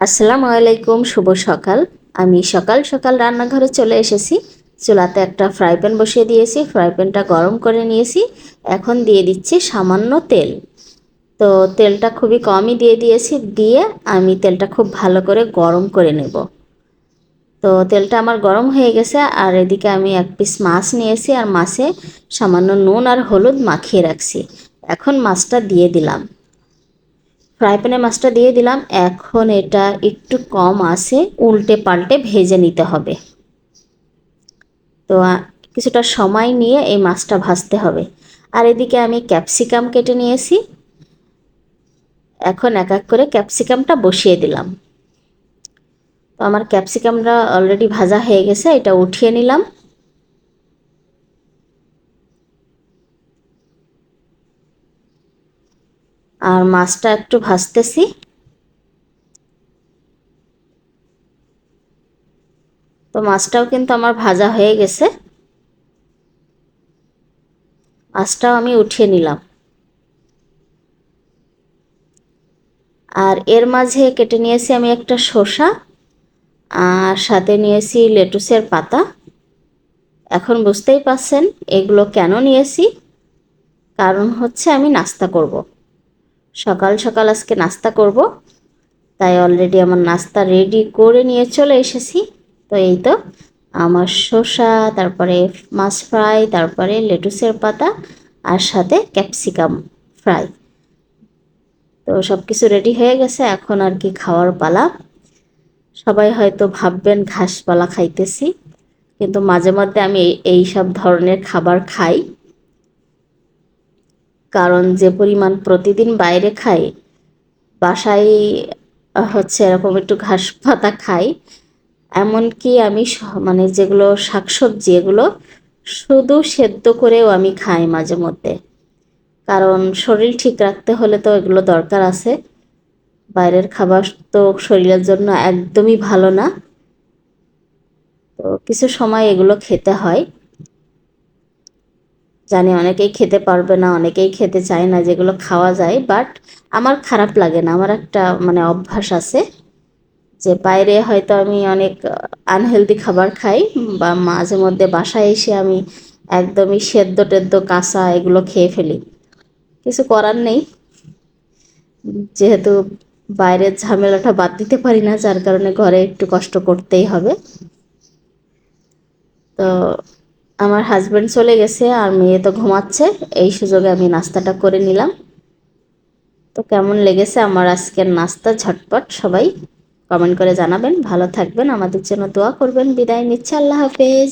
আসসালামু আলাইকুম, শুভ সকাল। আমি সকাল সকাল রান্নাঘরে চলে এসেছি। চুলাতে একটা ফ্রাই প্যান বসিয়ে দিয়েছি, ফ্রাই প্যানটা গরম করে নিয়েছি। এখন দিয়ে দিচ্ছি সামান্য তেল। তো তেলটা খুবই কমই দিয়ে দিয়েছি, দিয়ে আমি তেলটা খুব ভালো করে গরম করে নেব। তো তেলটা আমার গরম হয়ে গেছে, আর এদিকে আমি এক পিস মাছ নিয়েছি, আর মাছে সামান্য নুন আর হলুদ মাখিয়ে রাখছি। এখন মাছটা দিয়ে দিলাম, ফ্রাই প্যানে মাছটা দিয়ে দিলাম। এখন এটা একটু কম আছে উল্টে পাল্টে ভেজে নিতে হবে। তো কিছুটা সময় নিয়ে এই মাছটা ভাজতে হবে। আর এদিকে আমি ক্যাপসিকাম কেটে নিয়েছি, এখন এক এক করে ক্যাপসিকামটা বসিয়ে দিলাম। তো আমার ক্যাপসিকামটা অলরেডি ভাজা হয়ে গেছে, এটা উঠিয়ে নিলাম। আর মাছটা একটু ভাজতেছি। তো মাছটাও কিন্তু আমার ভাজা হয়ে গেছে, মাছটাও আমি উঠিয়ে নিলাম। আর এর মাঝে কেটে নিয়েছি আমি একটা শসা, আর সাথে নিয়েছি লেটুসের পাতা। এখন বুঝতেই পাচ্ছেন এগুলো কেন নিয়েছি, কারণ হচ্ছে আমি নাস্তা করব, সকাল সকাল আজকে নাস্তা করব। তাই অলরেডি আমার নাস্তা রেডি করে নিয়ে চলে এসেছি। তো এই তো আমার শসা, তারপরে মাছ ফ্রাই, তারপরে লেটুসের পাতা, আর সাথে ক্যাপসিকাম ফ্রাই। তো সব কিছু রেডি হয়ে গেছে, এখন আর কি খাওয়ার পালা। সবাই হয়তো ভাববেন ঘাসপালা খাইতেছি, কিন্তু মাঝে মধ্যে আমি এই সব ধরনের খাবার খাই। কারণ যে পরিমাণ প্রতিদিন বাইরে খাই, বাসায় হচ্ছে এরকম একটু ঘাস পাতা খাই। এমনকি আমি মানে যেগুলো শাকসবজি, এগুলো শুধু সেদ্ধ করেও আমি খাই মাঝে মধ্যে। কারণ শরীর ঠিক রাখতে হলে তো এগুলো দরকার আছে। বাইরের খাবার তো শরীরের জন্য একদমই ভালো না। তো কিছু সময় এগুলো খেতে হয়। জানি অনেকেই খেতে পারবে না, অনেকেই খেতে চায় না যেগুলো খাওয়া যায়, বাট আমার খারাপ লাগে না। আমার একটা মানে অভ্যাস আছে যে বাইরে হয়তো আমি অনেক আনহেলদি খাবার খাই, বা মাঝে মধ্যে বাসায় এসে আমি একদমই সেদ্ধ টেদ্ধ কাঁচা এগুলো খেয়ে ফেলি। কিছু করার নেই, যেহেতু বাইরের ঝামেলাটা বাদ দিতে পারি না, যার কারণে ঘরে একটু কষ্ট করতেই হবে। তো আমার হাজব্যান্ড চলে গেছে আর মেয়ে তো ঘুমাচ্ছে, এই সুযোগে আমি নাস্তাটা করে নিলাম। তো কেমন লেগেছে আমার আজকের নাস্তা ঝটপট, সবাই কমেন্ট করে জানাবেন। ভালো থাকবেন, আমাদের জন্য দোয়া করবেন। বিদায় নিচ্ছে, আল্লাহ হাফেজ।